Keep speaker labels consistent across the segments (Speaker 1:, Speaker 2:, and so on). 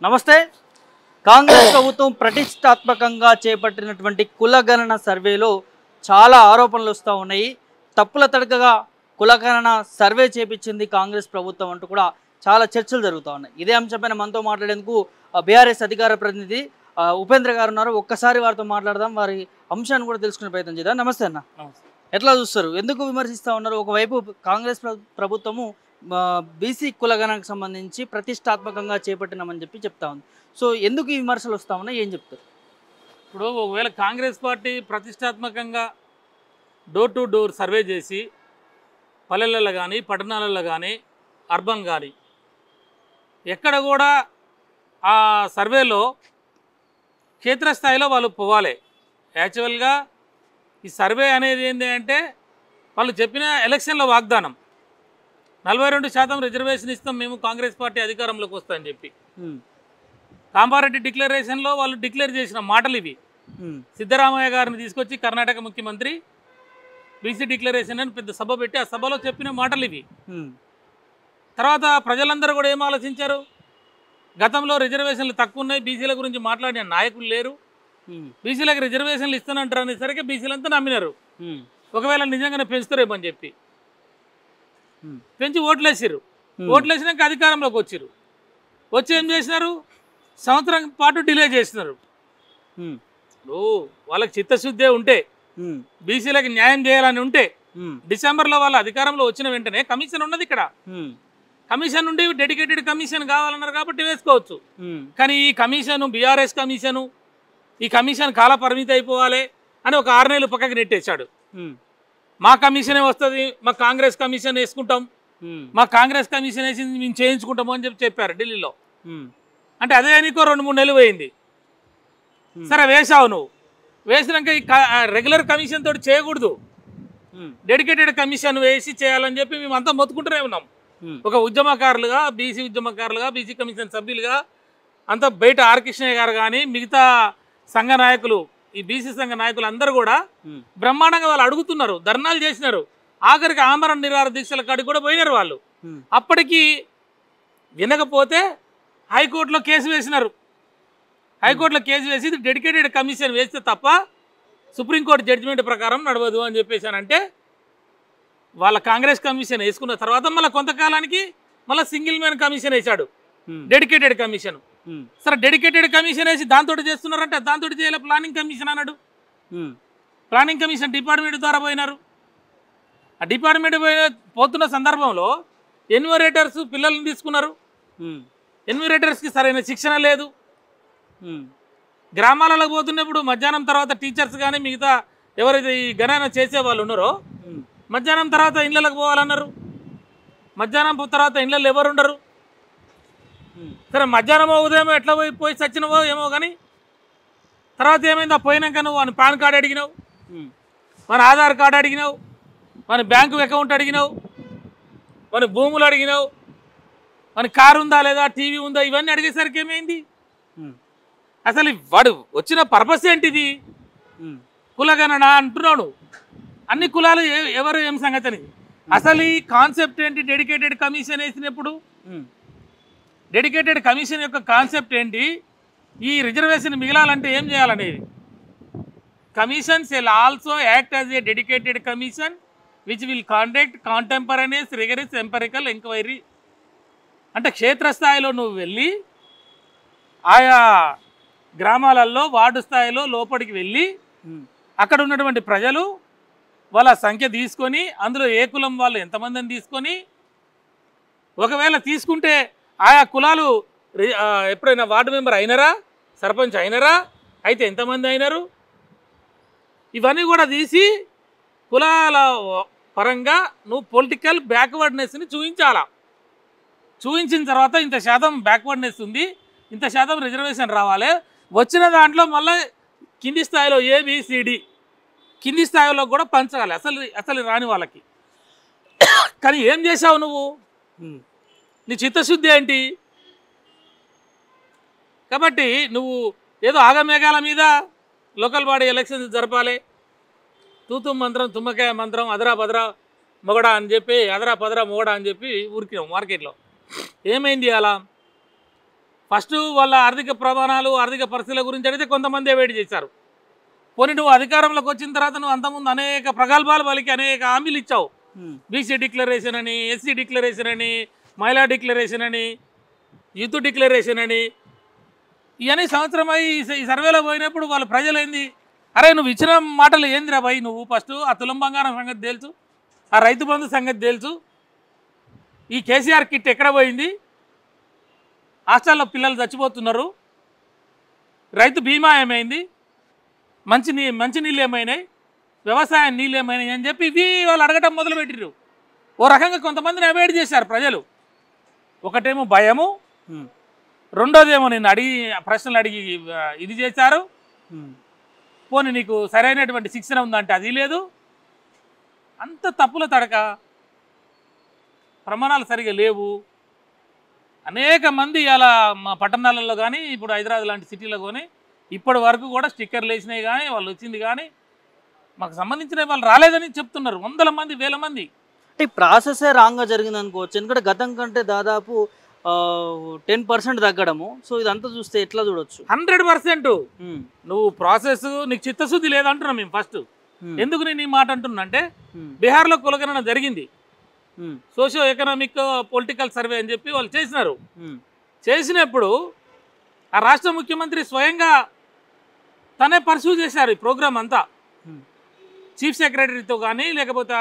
Speaker 1: నమస్తే. కాంగ్రెస్ ప్రభుత్వం ప్రతిష్టాత్మకంగా చేపట్టినటువంటి కులగణన సర్వేలో చాలా ఆరోపణలు వస్తూ ఉన్నాయి. తప్పుల తడకగా కులగణన సర్వే చేపించింది కాంగ్రెస్ ప్రభుత్వం అంటూ కూడా చాలా చర్చలు జరుగుతూ ఉన్నాయి. ఇదే అంశంపైన మనతో మాట్లాడేందుకు బీఆర్ఎస్ అధికార ప్రతినిధి ఉపేంద్ర గారు ఉన్నారు. ఒక్కసారి వారితో మాట్లాడదాం, వారి అంశాన్ని కూడా తెలుసుకునే ప్రయత్నం చేద్దాం. నమస్తే అన్న. ఎట్లా చూస్తారు? ఎందుకు విమర్శిస్తూ ఉన్నారు? ఒకవైపు కాంగ్రెస్ ప్రభుత్వము బీసీ కులగణనకు సంబంధించి ప్రతిష్టాత్మకంగా చేపట్టినామని చెప్తా ఉంది. సో ఎందుకు ఈ విమర్శలు వస్తా ఉన్నాయి, ఏం చెప్తారు?
Speaker 2: ఇప్పుడు ఒకవేళ కాంగ్రెస్ పార్టీ ప్రతిష్టాత్మకంగా డోర్ టు డోర్ సర్వే చేసి పల్లెలలో కానీ పట్టణాలలో కానీ అర్బన్ కానీ ఎక్కడ కూడా ఆ సర్వేలో క్షేత్రస్థాయిలో వాళ్ళు పోవాలి. యాక్చువల్గా ఈ సర్వే అనేది ఏంటి అంటే వాళ్ళు చెప్పిన ఎలక్షన్ల వాగ్దానం 42% రిజర్వేషన్ ఇస్తాం మేము కాంగ్రెస్ పార్టీ అధికారంలోకి వస్తామని చెప్పి కామారెడ్డి డిక్లరేషన్లో వాళ్ళు డిక్లేర్ చేసిన మాటలు ఇవి. సిద్ధరామయ్య గారిని తీసుకొచ్చి కర్ణాటక ముఖ్యమంత్రి బీసీ డిక్లరేషన్ అని పెద్ద సభ పెట్టి ఆ సభలో చెప్పిన మాటలు ఇవి. తర్వాత ప్రజలందరూ కూడా ఏం ఆలోచించారు? గతంలో రిజర్వేషన్లు తక్కువ ఉన్నాయి, బీసీల గురించి మాట్లాడిన నాయకులు లేరు, బీసీలకు రిజర్వేషన్లు ఇస్తానంటారు అనేసరికి బీసీలంతా నమ్మినారు. ఒకవేళ నిజంగానే పెంచుతారేమని చెప్పి పెంచి ఓట్లేసారు. ఓట్లేసినాక అధికారంలోకి వచ్చారు. వచ్చి ఏం చేసినారు? సంవత్సరం పాటు డిలే చేసినారు. వాళ్ళకి చిత్తశుద్ధే ఉంటే, బీసీలకు న్యాయం చేయాలని ఉంటే డిసెంబర్లో వాళ్ళ అధికారంలో వచ్చిన వెంటనే కమిషన్ ఉన్నది. ఇక్కడ కమిషన్ నుండి డెడికేటెడ్ కమిషన్ కావాలన్నారు కాబట్టి వేసుకోవచ్చు. కానీ ఈ కమిషన్ బీఆర్ఎస్ కమిషను, ఈ కమిషన్ కాల పరిమితి అయిపోవాలి అని ఒక 6 నెలలు పక్కకి నెట్టేశాడు. మా కమిషనే వస్తుంది, మా కాంగ్రెస్ కమిషన్ వేసుకుంటాం, మా కాంగ్రెస్ కమిషన్ వేసి మేము చేయించుకుంటాము అని చెప్పారు ఢిల్లీలో. అంటే అదే నీకో 2-3 నెలలు పోయింది. సరే వేసావు, నువ్వు వేసినాక ఈ రెగ్యులర్ కమిషన్ తోటి చేయకూడదు, డెడికేటెడ్ కమిషన్ వేసి చేయాలని చెప్పి మేము అంతా మొత్తుకుంటూనే ఉన్నాం. ఒక ఉద్యమకారులుగా, బీసీ కమిషన్ సభ్యులుగా అంతా బయట ఆర్ కృష్ణయ్య గారు కానీ మిగతా సంఘ నాయకులు, ఈ బీసీ సంఘ నాయకులు అందరూ కూడా బ్రహ్మాండంగా వాళ్ళు అడుగుతున్నారు, ధర్నాలు చేసినారు, ఆఖరికి ఆమరణ నిరాహార దీక్షల కాడికి కూడా పోయినారు వాళ్ళు. అప్పటికి వినకపోతే హైకోర్టులో కేసు వేసినారు. హైకోర్టులో కేసు వేసి ఇది డెడికేటెడ్ కమిషన్ వేస్తే తప్ప సుప్రీంకోర్టు జడ్జిమెంట్ ప్రకారం నడవదు అని చెప్పేసానంటే వాళ్ళ కాంగ్రెస్ కమిషన్ వేసుకున్న తర్వాత మళ్ళీ కొంతకాలానికి మళ్ళీ సింగిల్ మ్యాన్ కమిషన్ వేశాడు, డెడికేటెడ్ కమిషన్. సరే డెడికేటెడ్ కమిషన్ వేసి దాంతో చేస్తున్నారంటే దాంతో చేయాలి ప్లానింగ్ కమిషన్ అన్నాడు. ప్లానింగ్ కమిషన్ డిపార్ట్మెంట్ ద్వారా పోయినారు. ఆ డిపార్ట్మెంట్ పోతున్న సందర్భంలో ఎన్యూమరేటర్స్ పిల్లల్ని తీసుకున్నారు. ఎన్యూమరేటర్స్కి సరైన శిక్షణ లేదు. గ్రామాలలో పోతున్నప్పుడు మధ్యాహ్నం తర్వాత టీచర్స్ కానీ మిగతా ఎవరైతే ఈ గణన చేసే వాళ్ళు ఉన్నారో మధ్యాహ్నం తర్వాత ఇళ్ళకి పోవాలన్నారు. మధ్యాహ్నం తర్వాత ఇళ్ళల్లో ఎవరు ఉండరు. సరే మధ్యాహ్నం ఉదయం ఎట్లా పోయి చచ్చినవో ఏమో కానీ తర్వాత ఏమైందో పోయినాక నువ్వు మన పాన్ కార్డు అడిగినావు, మన ఆధార్ కార్డు అడిగినావు, మన బ్యాంకు అకౌంట్ అడిగినావు, మన భూములు అడిగినావు, మన కారు ఉందా లేదా, టీవీ ఉందా, ఇవన్నీ అడిగేసరికి ఏమైంది? అసలు వాడు వచ్చిన పర్పస్ ఏంటిది? కులగణన అంటున్నాడు. అన్ని కులాలు ఎవరు ఏం సంగతి అని అసలు ఈ కాన్సెప్ట్ ఏంటి? డెడికేటెడ్ కమిషన్ వేసినప్పుడు డెడికేటెడ్ కమిషన్ యొక్క కాన్సెప్ట్ ఏంటి? ఈ రిజర్వేషన్ మిగలాలంటే ఏం చేయాలనేది. Commission shall also act as a dedicated commission which will conduct contemporaneous rigorous empirical enquiry. అంటే క్షేత్రస్థాయిలో నువ్వు వెళ్ళి ఆయా గ్రామాలలో వార్డు స్థాయిలో లోపలికి వెళ్ళి అక్కడ ఉన్నటువంటి ప్రజలు వాళ్ళ సంఖ్య తీసుకొని అందులో ఏ కులం వాళ్ళు ఎంతమందిని తీసుకొని, ఒకవేళ తీసుకుంటే ఆయా కులాలు ఎప్పుడైనా వార్డు మెంబర్ అయినారా, సర్పంచ్ అయినారా, అయితే ఎంతమంది అయినారు, ఇవన్నీ కూడా తీసి కులాల పరంగా నువ్వు పొలిటికల్ బ్యాక్వర్డ్నెస్ని చూపించాలా. చూపించిన తర్వాత ఇంత శాతం బ్యాక్వర్డ్నెస్ ఉంది, ఇంత శాతం రిజర్వేషన్ రావాలి. వచ్చిన దాంట్లో మళ్ళీ కింది స్థాయిలో ఏబిసిడి కింది స్థాయిలో కూడా పంచాలి అసలు రాని వాళ్ళకి. కానీ ఏం చేసావు నువ్వు? నీ చిత్తశుద్ధి ఏంటి? కాబట్టి నువ్వు ఏదో ఆగమేఘాల మీద లోకల్ బాడీ ఎలక్షన్స్ జరపాలి, తూతు మంత్రం తుమ్మకాయ మంత్రం అదరా బదరా మొగడా అని చెప్పి అదరా పదరా మొగడా అని చెప్పి ఊరికినాం మార్కెట్లో. ఏమైంది? అలా ఫస్ట్ వాళ్ళ ఆర్థిక ప్రమాణాలు ఆర్థిక పరిస్థితుల గురించి అడిగితే కొంతమంది వెయిట్ చేశారు. పోనీ నువ్వు అధికారంలోకి వచ్చిన తర్వాత నువ్వు అంతకుముందు అనేక ప్రగల్భాలు పలికి అనేక హామీలు ఇచ్చావు. బీసీ డిక్లరేషన్ అని, ఎస్సీ డిక్లరేషన్ అని, మహిళా డిక్లరేషన్ అని, యూత్ డిక్లరేషన్ అని, ఇవన్నీ సంవత్సరం అయ్యి ఈ సర్వేలో పోయినప్పుడు వాళ్ళ ప్రజలు ఏంది, అరే నువ్వు ఇచ్చిన మాటలు ఏందిరా భయ్, నువ్వు ఫస్ట్ ఆ తులం బంగారం సంగతి తెలుసు, ఆ రైతు బంధు సంగతి తెలుసు, ఈ కేసీఆర్ కిట్ ఎక్కడ పోయింది, హాస్టల్లో పిల్లలు చచ్చిపోతున్నారు, రైతు బీమా ఏమైంది, మంచినీళ్ళు ఏమైనాయి, వ్యవసాయం నీళ్ళు ఏమైనాయి అని చెప్పి ఇవి వాళ్ళు అడగటం మొదలుపెట్టిర్రు. ఓ రకంగా కొంతమందిని అవాయిడ్ చేశారు ప్రజలు. ఒకటేమో భయము, రెండోదేమో నేను ప్రశ్నలు అడిగి ఇది చేశారు. పోనీ నీకు సరైనటువంటి శిక్షణ ఉందంటే అది లేదు. అంత తప్పుల తడక, ప్రమాణాలు సరిగా లేవు. అనేక మంది ఇలా మా పట్టణాలలో కానీ ఇప్పుడు హైదరాబాద్ లాంటి సిటీలో కానీ ఇప్పటి వరకు కూడా స్టిక్కర్లు వేసినాయి కానీ వాళ్ళు వచ్చింది కానీ మాకు సంబంధించిన వాళ్ళు రాలేదని చెప్తున్నారు. వందల మంది, వేల మంది.
Speaker 1: అంటే ప్రాసెసే రాంగ్గా జరిగింది అనుకోవచ్చు. ఎందుకంటే గతం కంటే దాదాపు 10% తగ్గడము. సో ఇదంతా చూస్తే ఎట్లా చూడొచ్చు?
Speaker 2: 100%. నువ్వు ప్రాసెస్ నీకు చిత్తశుద్ధి లేదంటున్నా మేము ఫస్ట్. ఎందుకు నేను ఈ మాట అంటున్నా అంటే బీహార్లో కులగణన జరిగింది. సోషియో ఎకనామిక్ పొలిటికల్ సర్వే అని చెప్పి వాళ్ళు చేసినారు. చేసినప్పుడు ఆ రాష్ట్ర ముఖ్యమంత్రి స్వయంగా తనే పర్సూ చేశారు ఈ ప్రోగ్రామ్ అంతా. చీఫ్ సెక్రటరీతో కానీ లేకపోతే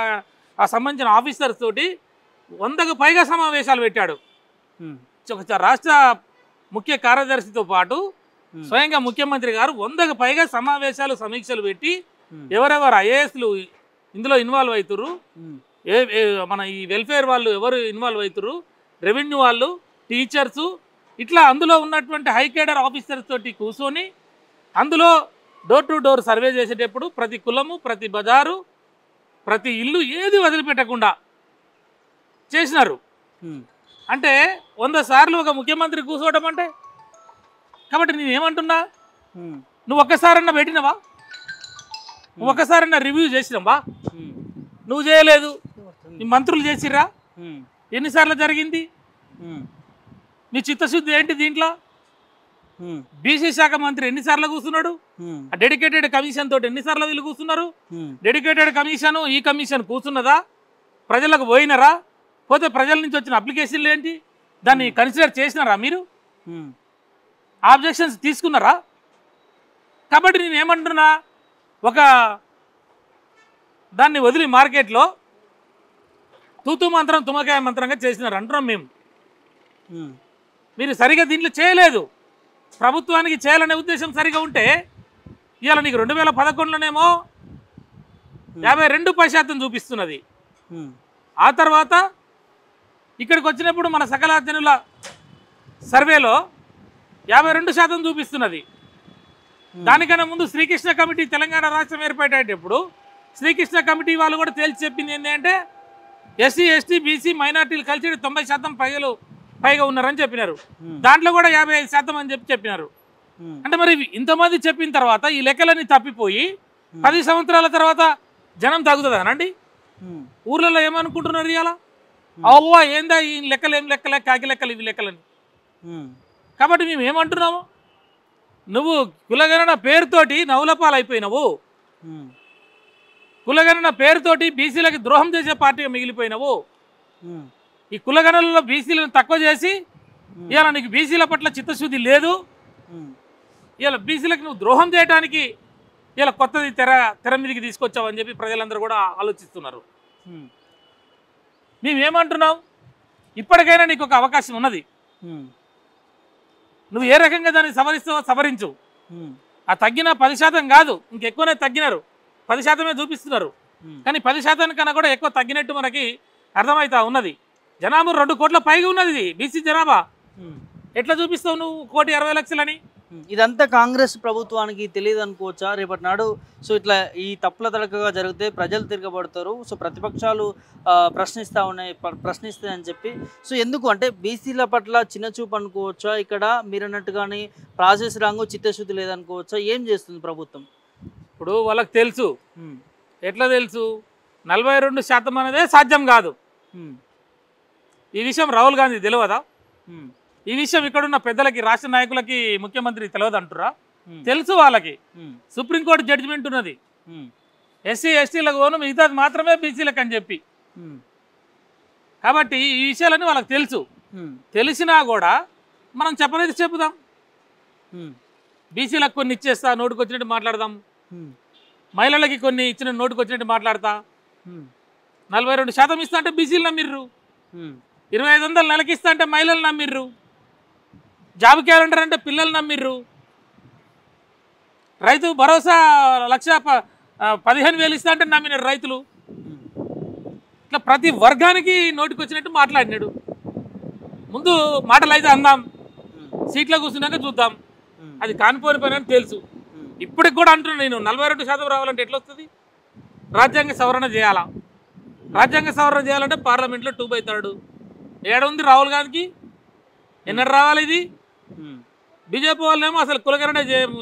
Speaker 2: ఆ సంబంధించిన ఆఫీసర్స్ తోటి 100కు పైగా సమావేశాలు పెట్టాడు. రాష్ట్ర ముఖ్య కార్యదర్శితో పాటు స్వయంగా ముఖ్యమంత్రి గారు 100కు పైగా సమావేశాలు, సమీక్షలు పెట్టి ఎవరెవరు ఐఏఎస్లు ఇందులో ఇన్వాల్వ్ అవుతుర్రు, మన ఈ వెల్ఫేర్ వాళ్ళు ఎవరు ఇన్వాల్వ్ అవుతుర్రు, రెవెన్యూ వాళ్ళు, టీచర్సు, ఇట్లా అందులో ఉన్నటువంటి హై కేడర్ ఆఫీసర్స్ తోటి కూర్చొని అందులో డోర్ టు డోర్ సర్వే చేసేటప్పుడు ప్రతి కులము, ప్రతి బజారు, ప్రతి ఇల్లు ఏది వదిలిపెట్టకుండా చేసినారు. అంటే 100 సార్లు ఒక ముఖ్యమంత్రి కూర్చోవడం అంటే, కాబట్టి నేనేమంటున్నా, నువ్వు ఒక్కసారన్నా పెట్టినవా, నువ్వు ఒక్కసారన్నా రివ్యూ చేసినవా? నువ్వు చేయలేదు. నీ మంత్రులు చేసిర్రా? ఎన్నిసార్లు జరిగింది? నీ చిత్తశుద్ధి ఏంటి దీంట్లో? బీసీ శాఖ మంత్రి ఎన్నిసార్లు కూర్చున్నాడు? ఆ డెడికేటెడ్ కమిషన్ తోటి ఎన్నిసార్లు వీళ్ళు కూర్చున్నారు? డెడికేటెడ్ కమిషన్, ఈ కమిషన్ కూర్చున్నదా? ప్రజలకు పోయినరా? పోతే ప్రజల నుంచి వచ్చిన అప్లికేషన్లు ఏంటి? దాన్ని కన్సిడర్ చేసినారా మీరు? ఆబ్జెక్షన్స్ తీసుకున్నారా? కాబట్టి నేను ఏమంటున్నా, ఒక దాన్ని వదిలి మార్కెట్లో తూతూ మంత్రం తుమ్మకాయ మంత్రంగా చేసినారు అంటున్నాం మేము. మీరు సరిగా దీంట్లో చేయలేదు. ప్రభుత్వానికి చేయాలనే ఉద్దేశం సరిగా ఉంటే ఇవాళ నీకు 2011లోనేమో 52% చూపిస్తున్నది. ఆ తర్వాత ఇక్కడికి వచ్చినప్పుడు మన సకలార్జనుల సర్వేలో 52% చూపిస్తున్నది. దానికన్నా ముందు శ్రీకృష్ణ కమిటీ తెలంగాణ రాష్ట్రం ఏర్పడేటప్పుడు శ్రీకృష్ణ కమిటీ వాళ్ళు కూడా తేల్చి చెప్పింది ఏంటంటే ఎస్సీ, ఎస్టీ, బీసీ, మైనార్టీలు కలిసి 90% పైగా ఉన్నారని చెప్పినారు. దాంట్లో కూడా 55% అని చెప్పినారు. అంటే మరి ఇంతమంది చెప్పిన తర్వాత ఈ లెక్కలన్నీ తప్పిపోయి 10 సంవత్సరాల తర్వాత జనం తగ్గుతుందా అనండి? ఊర్లలో ఏమనుకుంటున్నారు ఇవాళ? అవ్వా ఏందా ఈ లెక్కలు, ఏం లెక్కలే, కాకి లెక్కలు, ఇవి లెక్కలని. కాబట్టి మేము ఏమంటున్నాము, నువ్వు కులగణన పేరుతోటి నవ్వులపాలు అయిపోయినావు, కులగణన పేరుతోటి బీసీలకి ద్రోహం చేసే పార్టీగా మిగిలిపోయినావు. ఈ కులగణనలో బీసీలను తక్కువ చేసి ఇవాళ నీకు బీసీల పట్ల చిత్తశుద్ధి లేదు. ఇవాళ బీసీలకు నువ్వు ద్రోహం చేయడానికి ఇలా కొత్తది తెర మీదకి తీసుకొచ్చావు అని చెప్పి ప్రజలందరూ కూడా ఆలోచిస్తున్నారు. మేమేమంటున్నావు, ఇప్పటికైనా నీకు ఒక అవకాశం ఉన్నది. నువ్వు ఏ రకంగా దాన్ని సవరిస్తావో సవరించు. ఆ తగ్గిన 10% కాదు, ఇంకెక్కువనే తగ్గినారు. 10%మే చూపిస్తున్నారు. కానీ 10% కన్నా కూడా ఎక్కువ తగ్గినట్టు మనకి అర్థమవుతా ఉన్నది. జనాభా 2 కోట్ల పైగా ఉన్నది బీసీ జనాభా. ఎట్లా చూపిస్తావు నువ్వు 1,60,00,000 అని?
Speaker 1: ఇదంతా కాంగ్రెస్ ప్రభుత్వానికి తెలియదు అనుకోవచ్చా రేపటి నాడు? సో ఇట్లా ఈ తప్పుల తడకగా జరిగితే ప్రజలు తిరగబడతారు, సో ప్రతిపక్షాలు ప్రశ్నిస్తాయని చెప్పి. సో ఎందుకు అంటే బీసీల పట్ల చిన్నచూపు అనుకోవచ్చా? ఇక్కడ మీరు అన్నట్టుగానే ప్రాసెస్ రాంగు, చిత్తశుద్ధి లేదనుకోవచ్చా? ఏం చేస్తుంది ప్రభుత్వం?
Speaker 2: ఇప్పుడు వాళ్ళకి తెలుసు. ఎట్లా తెలుసు? 42% అనేదే సాధ్యం కాదు. ఈ విషయం రాహుల్ గాంధీ తెలియదా? ఈ విషయం ఇక్కడున్న పెద్దలకి, రాష్ట్ర నాయకులకి, ముఖ్యమంత్రి తెలియదు అంటురా? తెలుసు వాళ్ళకి. సుప్రీంకోర్టు జడ్జిమెంట్ ఉన్నది, ఎస్సీ ఎస్టీలకు పోను, మిగతాది మాత్రమే బీసీలకు అని చెప్పి. కాబట్టి ఈ విషయాలన్నీ వాళ్ళకి తెలుసు. తెలిసినా కూడా మనం చెప్పనేది చెప్పుదాం. బీసీలకు కొన్ని ఇచ్చేస్తా, నోటుకు వచ్చినట్టు మాట్లాడదాం. మహిళలకి కొన్ని ఇచ్చిన నోటుకు వచ్చినట్టు మాట్లాడతా. 42% ఇస్తా అంటే బీసీలు నమ్మిర్రు. 2500 నెలకి ఇస్తా అంటే మహిళలు నమ్మిర్రు. జాబ్ క్యాలెండర్ అంటే పిల్లలు నమ్మిర్రు. రైతు భరోసా 1,15,000 ఇస్తా అంటే నమ్మినారు రైతులు. ఇట్లా ప్రతి వర్గానికి నోటికి వచ్చినట్టు మాట్లాడినాడు. ముందు మాటలు అయితే అందాం, సీట్లో కూర్చున్నాక చూద్దాం. అది కానిపోని పని అని తెలుసు. ఇప్పటికి కూడా అంటున్నాను నేను, 42% రావాలంటే ఎట్లా వస్తుంది? రాజ్యాంగ సవరణ చేయాలా? రాజ్యాంగ సవరణ చేయాలంటే పార్లమెంట్లో 2/3 ఏడుంది రాహుల్ గాంధీకి? ఎన్నడు రావాలి ఇది? బీజేపీ వాళ్ళేమో అసలు కులకరణ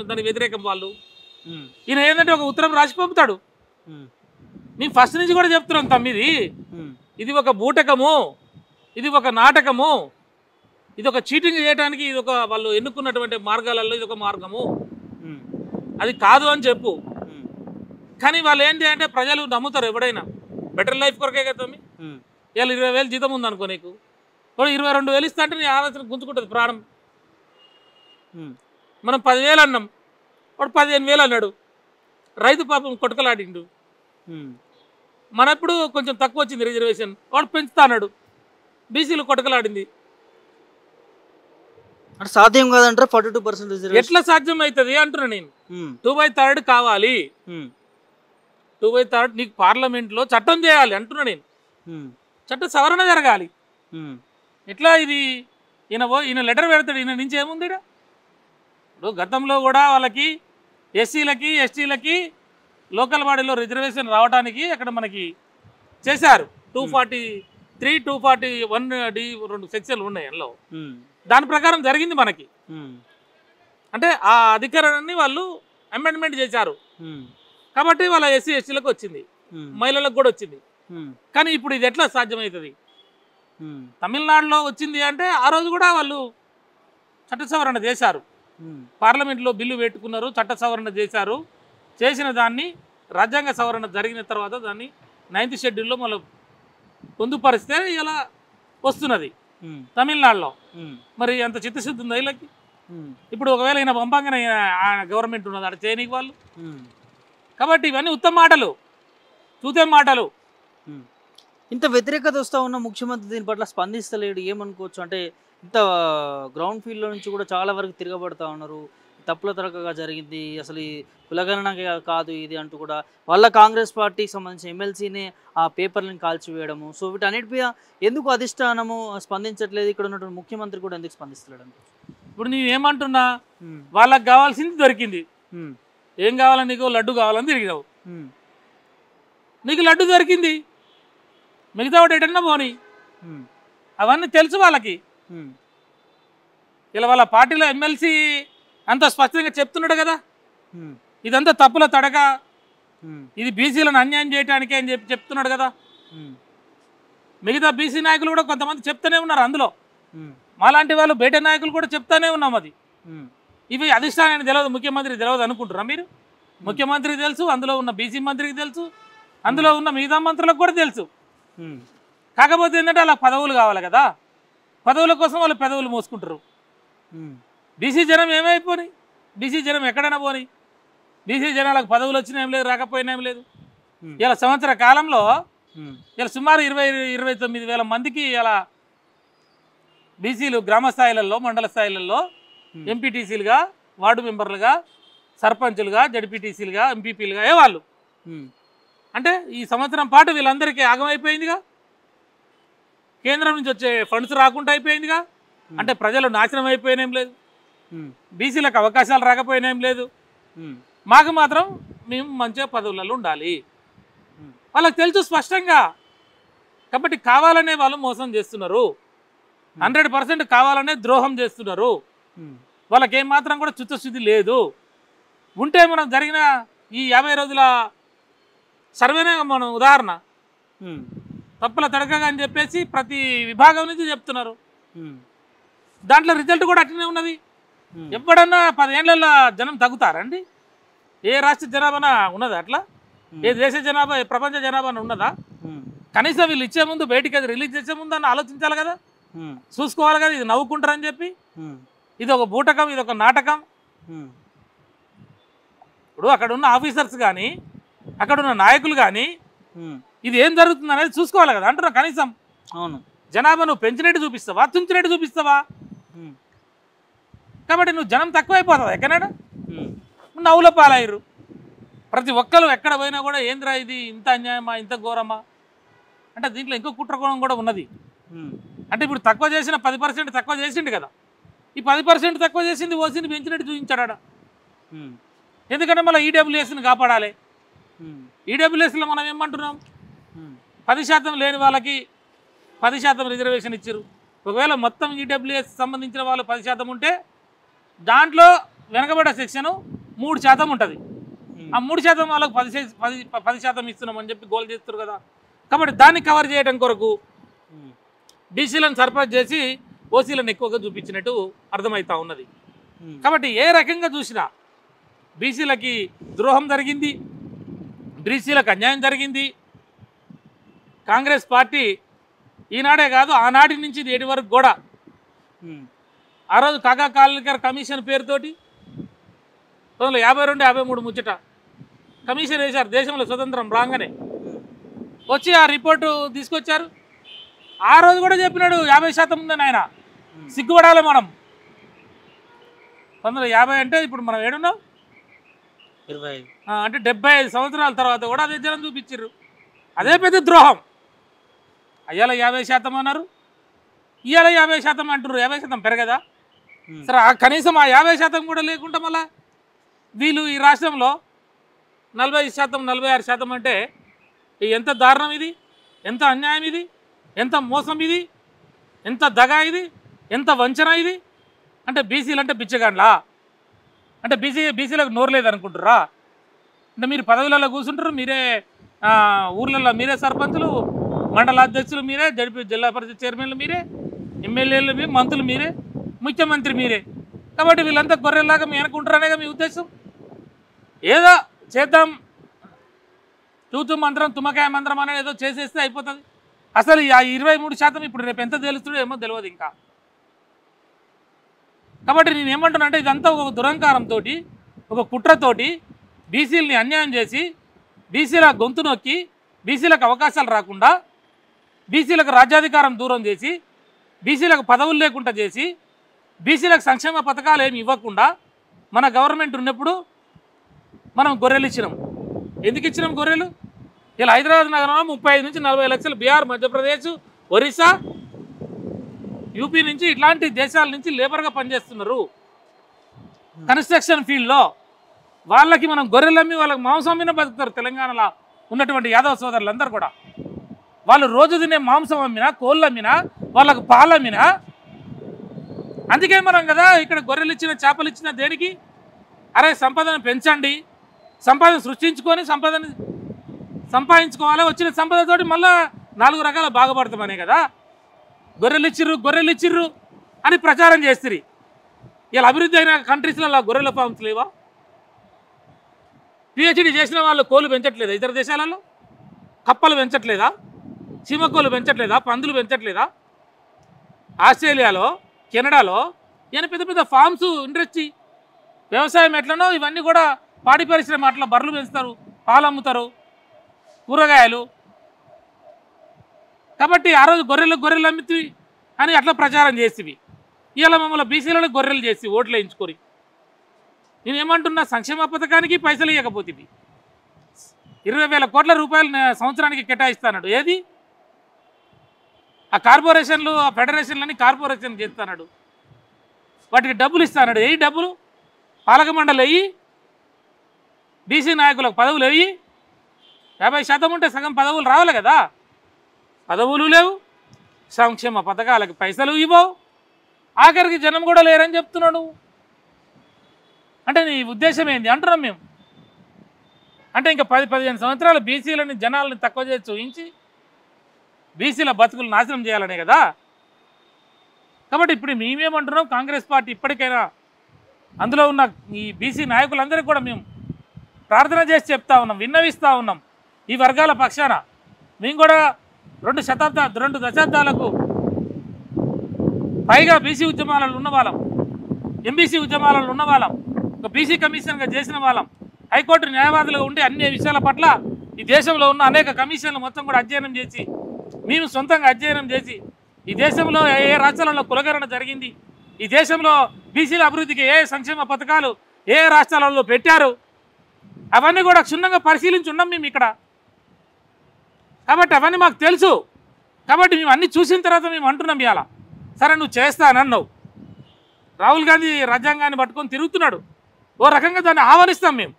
Speaker 2: దానికి వ్యతిరేకం వాళ్ళు. ఈయన ఏంటంటే ఒక ఉత్తరం రాసి పంపుతాడు. మేము ఫస్ట్ నుంచి కూడా చెప్తున్నాం తమ్మిది, ఇది ఒక బూటకము, ఇది ఒక నాటకము, ఇది ఒక చీటింగ్ చేయడానికి, ఇది ఒక వాళ్ళు ఎన్నుకున్నటువంటి మార్గాలలో ఇది ఒక మార్గము, అది కాదు అని చెప్పు. కానీ వాళ్ళు ఏంటి అంటే ప్రజలు నమ్ముతారు. ఎవడైనా బెటర్ లైఫ్ కొరకే కదా తమ్మి. ఇవాళ 20,000 జీతం ఉందనుకో నీకు, 22,000 ఇస్తా అంటే నీ ఆలోచన గుంజుకుంటుంది ప్రాణం. మనం 10,000 అన్నాం, వాడు 15,000 అన్నాడు. రైతు పాపం కొట్టుకలాడిండు. మనప్పుడు కొంచెం తక్కువ వచ్చింది రిజర్వేషన్, వాడు పెంచుతా అన్నాడు. బీసీలు కొట్టుకలాడింది.
Speaker 1: అంటే సాధ్యం కాదంటారా 42% రిజర్వేషన్?
Speaker 2: ఎట్లా సాధ్యం అవుతుంది అంటున్నా నేను. 2/3 కావాలి. 2/3 నీకు పార్లమెంట్లో చట్టం చేయాలి అంటున్నా నేను. చట్ట సవరణ జరగాలి. ఎట్లా ఇది? ఈయన లెటర్ పెడతాడు. ఈయన నుంచి ఏముంది? ఇప్పుడు గతంలో కూడా వాళ్ళకి ఎస్సీలకి ఎస్టీలకి లోకల్ బాడీలో రిజర్వేషన్ రావడానికి అక్కడ మనకి చేశారు. 243, 241D 2 సెక్షన్లు ఉన్నాయి అందులో. దాని ప్రకారం జరిగింది మనకి. అంటే ఆ అధికారాన్ని వాళ్ళు అమెండ్మెంట్ చేశారు కాబట్టి వాళ్ళ ఎస్సీ ఎస్టీలకు వచ్చింది, మహిళలకు కూడా వచ్చింది. కానీ ఇప్పుడు ఇది ఎట్లా సాధ్యమవుతుంది? తమిళనాడులో వచ్చింది అంటే ఆ రోజు కూడా వాళ్ళు చట్ట సవరణ చేశారు. పార్లమెంట్లో బిల్లు పెట్టుకున్నారు, చట్ట సవరణ చేశారు. చేసిన దాన్ని రాజ్యాంగ సవరణ జరిగిన తర్వాత దాన్ని 9th షెడ్యూల్లో మళ్ళీ పొందుపరిస్తే ఇలా వస్తున్నది తమిళనాడులో. మరి అంత చిత్తశుద్ధి ఉంది వీళ్ళకి. ఇప్పుడు ఒకవేళ ఈయన పంపంగానే గవర్నమెంట్ ఉన్నది అక్కడ చేయనీకి వాళ్ళు. కాబట్టి ఇవన్నీ ఉత్తమ మాటలు, చూతే మాటలు.
Speaker 1: ఇంత వ్యతిరేకత వస్తూ ఉన్న ముఖ్యమంత్రి దీని పట్ల స్పందిస్తలేడు, ఏమనుకోవచ్చు? అంటే ఇంత గ్రౌండ్ ఫీల్డ్లో నుంచి కూడా చాలా వరకు తిరగబడుతూ ఉన్నారు. తప్పుల తరగగా జరిగింది, అసలు ఈ కులగణన కాదు ఇది అంటూ కూడా వాళ్ళ కాంగ్రెస్ పార్టీకి సంబంధించిన ఎమ్మెల్సీని ఆ పేపర్లను కాల్చివేయడము. సో వీటన్నిటిపై ఎందుకు అధిష్టానము స్పందించట్లేదు? ఇక్కడ ఉన్నటువంటి ముఖ్యమంత్రి కూడా ఎందుకు స్పందిస్తలేడు?
Speaker 2: ఇప్పుడు నేను ఏమంటున్నా, వాళ్ళకి కావాల్సింది దొరికింది. ఏం కావాలని? నీకు లడ్డు కావాలని తిరిగినావు, నీకు లడ్డు దొరికింది, మిగతా ఒకటి ఎటన్నా పోనీ. అవన్నీ తెలుసు వాళ్ళకి. ఇలా వాళ్ళ పార్టీలో ఎమ్మెల్సీ అంత స్పష్టంగా చెప్తున్నాడు కదా, ఇదంతా తప్పుల తడక, ఇది బీసీలను అన్యాయం చేయడానికే అని చెప్పి చెప్తున్నాడు కదా. మిగతా బీసీ నాయకులు కూడా కొంతమంది చెప్తూనే ఉన్నారు అందులో. మాలాంటి వాళ్ళు బయట నాయకులు కూడా చెప్తానే ఉన్నాం. అది ఇవి అధిష్టానానికి తెలియదు, ముఖ్యమంత్రికి తెలియదు అనుకుంటున్నారా మీరు? ముఖ్యమంత్రికి తెలుసు, అందులో ఉన్న బీసీ మంత్రికి తెలుసు, అందులో ఉన్న మిగతా మంత్రులకు కూడా తెలుసు. కాకపోతే ఏంటంటే అలా పదవులు కావాలి కదా, పదవుల కోసం వాళ్ళు పెదవులు మోసుకుంటారు. బీసీ జనం ఏమైపోయి, బీసీ జనం ఎక్కడైనా పోని, బీసీ జనాలకు పదవులు వచ్చినా ఏం లేదు, రాకపోయినా ఏం లేదు. ఇలా సంవత్సర కాలంలో ఇలా సుమారు 29,000 మందికి ఇలా బీసీలు గ్రామ స్థాయిలలో, మండల స్థాయిలలో ఎంపీటీసీలుగా, వార్డు మెంబర్లుగా, సర్పంచులుగా, జడ్పీటీసీలుగా, ఎంపీపీలుగా అయ్యేవాళ్ళు. అంటే ఈ సంవత్సరం పాటు వీళ్ళందరికీ ఆగమైపోయిందిగా. కేంద్రం నుంచి వచ్చే ఫండ్స్ రాకుండా అయిపోయిందిగా. అంటే ప్రజలు నాశనం అయిపోయినేం లేదు, బీసీలకు అవకాశాలు రాకపోయినేం లేదు. మాకు మాత్రం మేము మంచిగా పదవులలో ఉండాలి. వాళ్ళకి తెలుసు స్పష్టంగా. కాబట్టి కావాలనే వాళ్ళు మోసం చేస్తున్నారు, 100% కావాలనే ద్రోహం చేస్తున్నారు. వాళ్ళకి ఏమాత్రం కూడా చిత్తశుద్ధి లేదు. ఉంటే మనం జరిగిన ఈ 50 రోజుల సర్వేనే మనం ఉదాహరణ. తప్పుల తడకగా అని చెప్పేసి ప్రతి విభాగం నుంచి చెప్తున్నారు. దాంట్లో రిజల్ట్ కూడా అట్లనే ఉన్నది. ఎప్పుడన్నా 10 ఏళ్ళ జనం తగ్గుతారండి? ఏ రాష్ట్ర జనాభా ఉన్నదా అట్లా? ఏ దేశ జనాభా, ప్రపంచ జనాభా ఉన్నదా? కనీసం వీళ్ళు ఇచ్చే ముందు, బయటికి అది రిలీజ్ చేసే ముందు అని ఆలోచించాలి కదా, చూసుకోవాలి కదా. ఇది నవ్వుకుంటారని చెప్పి ఇది ఒక బూటకం, ఇది ఒక నాటకం. ఇప్పుడు అక్కడ ఉన్న ఆఫీసర్స్ కానీ, అక్కడ ఉన్న నాయకులు కానీ ఇది ఏం జరుగుతుంది అనేది చూసుకోవాలి కదా అంటున్నా. కనీసం
Speaker 1: అవును,
Speaker 2: జనాభా నువ్వు పెంచినట్టు చూపిస్తావా, తుంచినట్టు చూపిస్తావా? కాబట్టి నువ్వు జనం తక్కువైపోతావు. ఎక్కడైనా నవ్వుల పాలయ్యారు ప్రతి ఒక్కరు. ఎక్కడ పోయినా కూడా ఏంద్రా ఇది, ఇంత అన్యాయమా, ఇంత ఘోరమా అంటే దీంట్లో ఇంకో కుట్రకోణం కూడా ఉన్నది. అంటే ఇప్పుడు తక్కువ చేసిన 10% తక్కువ చేసిండు కదా, ఈ 10% తక్కువ చేసింది ఓసీని పెంచినట్టు చూపించాడా? ఎందుకంటే మళ్ళీ ఈడబ్ల్యూఎస్ని కాపాడాలి. ఈడబ్ల్యూఎస్లో మనం ఏమంటున్నాం, 10% లేని వాళ్ళకి 10% రిజర్వేషన్ ఇచ్చారు. ఒకవేళ మొత్తం ఈడబ్ల్యూఎస్ సంబంధించిన వాళ్ళు 10% ఉంటే దాంట్లో వెనకబడ్డ సెక్షన్ 3% ఉంటుంది. ఆ 3% వాళ్ళకు 10% ఇస్తున్నామని చెప్పి గోల్ చేస్తారు కదా. కాబట్టి దాన్ని కవర్ చేయడం కొరకు బీసీలను సర్పంచ్ చేసి ఓసీలను ఎక్కువగా చూపించినట్టు అర్థమవుతా ఉన్నది. కాబట్టి ఏ రకంగా చూసినా బీసీలకి ద్రోహం జరిగింది, బీసీలకు అన్యాయం జరిగింది. కాంగ్రెస్ పార్టీ ఈనాడే కాదు, ఆనాటి నుంచి నేటి వరకు కూడా ఆ రోజు కాకా కాలేకర్ కమిషన్ పేరుతోటి 1952-53 ముచ్చట కమిషన్ వేశారు. దేశంలో స్వతంత్రం రాగానే వచ్చి ఆ రిపోర్టు తీసుకొచ్చారు. ఆ రోజు కూడా చెప్పినాడు 50% ఉందని ఆయన. సిగ్గుపడాలి మనం. 1950 అంటే ఇప్పుడు మనం ఏడున్నాం,
Speaker 1: 25
Speaker 2: అంటే 75 సంవత్సరాల తర్వాత కూడా అదే జనం చూపించారు. అదే పెద్ద ద్రోహం. అయ్యాల 50% అన్నారు, ఇవాళ 50% అంటున్నారు. 50% పెరగదా? సరే, కనీసం ఆ 50% కూడా లేకుండా మళ్ళా వీళ్ళు ఈ రాష్ట్రంలో 40%, 46% అంటే ఎంత దారుణం ఇది, ఎంత అన్యాయం ఇది, ఎంత మోసం ఇది, ఎంత దగా ఇది, ఎంత వంచన ఇది. అంటే బీసీలు అంటే బిచ్చగాండ్లా? అంటే బీసీలకు నోరు లేదనుకుంటారా? అంటే మీరు పదవులలో కూర్చుంటారు, మీరే ఊర్లలో మీరే సర్పంచులు, మండల అధ్యక్షులు మీరే, జిల్లా పరిషత్ చైర్మన్లు మీరే, ఎమ్మెల్యేలు మీరే, మంత్రులు మీరే, ముఖ్యమంత్రి మీరే. కాబట్టి వీళ్ళంతా గొర్రెల్లాగా మీ వెనకుంటారనేగా మీ ఉద్దేశం. ఏదో చేద్దాం, తూతు మంత్రం తుమ్మకాయ మంత్రం అనేది ఏదో చేసేస్తే అయిపోతుంది. అసలు ఆ 23% ఇప్పుడు రేపు ఎంత తెలుస్తుందో ఏమో తెలియదు ఇంకా. కాబట్టి నేను ఏమంటున్నా అంటే ఇదంతా ఒక దురంకారంతో, ఒక కుట్రతోటి బీసీలని అన్యాయం చేసి, బీసీల గొంతు నొక్కి, బీసీలకు అవకాశాలు రాకుండా, బీసీలకు రాజ్యాధికారం దూరం చేసి, బీసీలకు పదవులు లేకుండా చేసి, బీసీలకు సంక్షేమ పథకాలు ఏమి ఇవ్వకుండా మన గవర్నమెంట్ ఉన్నప్పుడు మనం గొర్రెలు ఇచ్చినాం. ఎందుకు ఇచ్చినాం గొర్రెలు? ఇలా హైదరాబాద్ నగరంలో 35 నుంచి 40 లక్షలు బీహార్, మధ్యప్రదేశ్, ఒరిస్సా, యూపీ నుంచి ఇట్లాంటి దేశాల నుంచి లేబర్గా పనిచేస్తున్నారు కన్స్ట్రక్షన్ ఫీల్డ్లో. వాళ్ళకి మనం గొర్రెలు అమ్మి వాళ్ళకి మాంసం అమ్మినా బతుకుతారు. తెలంగాణలో ఉన్నటువంటి యాదవ సోదరులందరూ కూడా వాళ్ళు రోజు తినే మాంసం అమ్మినా, కోళ్ళు అమ్మినా, వాళ్ళకు పాలు అమ్మినా. అందుకే మనం కదా ఇక్కడ గొర్రెలు ఇచ్చిన, చేపలు ఇచ్చిన దేనికి? అరే సంపదను పెంచండి, సంపదను సృష్టించుకొని సంపదని సంపాదించుకోవాలి, వచ్చిన సంపదతోటి మళ్ళా 4 రకాల బాగుపడతామనే కదా గొర్రెలు ఇచ్చిర్రు అని ప్రచారం చేస్తారు. ఇలా అభివృద్ధి అయిన కంట్రీస్లో గొర్రెల ఫార్మ్స్ లేవా? పిహెచ్డి చేసిన వాళ్ళు కోళ్ళు పెంచట్లేదా? ఇతర దేశాలలో కప్పలు పెంచట్లేదా? చీమకోళ్ళు పెంచట్లేదా? పందులు పెంచట్లేదా? ఆస్ట్రేలియాలో, కెనడాలో ఈయన పెద్ద పెద్ద ఫార్మ్స్, ఇండస్ట్రీ, వ్యవసాయం ఎట్లనో ఇవన్నీ కూడా పాడి పరిశ్రమ అట్లా బర్రెలు పెంచుతారు, పాలు అమ్ముతారు, కూరగాయలు. కాబట్టి ఆ రోజు గొర్రెలు అమ్మితే అని అట్లా ప్రచారం చేసేవి. ఇవాళ మమ్మల్ని బీసీలలో గొర్రెలు చేసి ఓట్లు వేయించుకొని నేనేమంటున్నా, సంక్షేమ పథకానికి పైసలు ఇవ్వకపోతే 20,000 కోట్ల రూపాయలు సంవత్సరానికి కేటాయిస్తాడు. ఏది? ఆ కార్పొరేషన్లు, ఆ ఫెడరేషన్లని కార్పొరేషన్ చేస్తున్నాడు, వాటికి డబ్బులు ఇస్తాడు. ఏ డబ్బులు? పాలక మండలి అయ్యి, బీసీ నాయకులకు పదవులు అయ్యి, 50% ఉంటే సగం పదవులు రావాలి కదా. పదవులు లేవు, సంక్షేమ పథకాలకు పైసలు ఇవ్వవు, ఆఖరికి జనం కూడా లేరని చెప్తున్నాడు. అంటే నీ ఉద్దేశం ఏంది అంటున్నాం మేము. అంటే ఇంకా 10-15 సంవత్సరాలు బీసీలని, జనాలని తక్కువ చేసి చూపించి బీసీల బతుకులు నాశనం చేయాలనే కదా. కాబట్టి ఇప్పుడు మేమేమంటున్నాం, కాంగ్రెస్ పార్టీ ఇప్పటికైనా అందులో ఉన్న ఈ బీసీ నాయకులందరికీ కూడా మేము ప్రార్థన చేసి చెప్తా ఉన్నాం, విన్నవిస్తూ ఉన్నాం. ఈ వర్గాల పక్షాన మేము కూడా 2 దశాబ్దాలకు పైగా బీసీ ఉద్యమాలలో ఉన్న వాళ్ళం, ఎంబీసీ ఉద్యమాలలో ఉన్న వాళ్ళం, ఒక బీసీ కమిషన్గా చేసిన వాళ్ళం, హైకోర్టు న్యాయవాదులుగా ఉండి అన్ని విషయాల పట్ల ఈ దేశంలో ఉన్న అనేక కమిషన్లు మొత్తం కూడా అధ్యయనం చేసి, మేము సొంతంగా అధ్యయనం చేసి, ఈ దేశంలో ఏ రాష్ట్రాలలో కులగణన జరిగింది, ఈ దేశంలో బీసీల అభివృద్ధికి ఏ సంక్షేమ పథకాలు ఏ రాష్ట్రాలలో పెట్టారు, అవన్నీ కూడా క్షుణ్ణంగా పరిశీలించి ఉన్నాం మేము ఇక్కడ. కాబట్టి అవన్నీ మాకు తెలుసు. కాబట్టి మేము అన్నీ చూసిన తర్వాత మేము అంటున్నాం ఇవాళ, సరే నువ్వు చేస్తానన్నావు. రాహుల్ గాంధీ రాజ్యాంగాన్ని పట్టుకొని తిరుగుతున్నాడు, ఓ రకంగా దాన్ని ఆహ్వానిస్తాం మేము.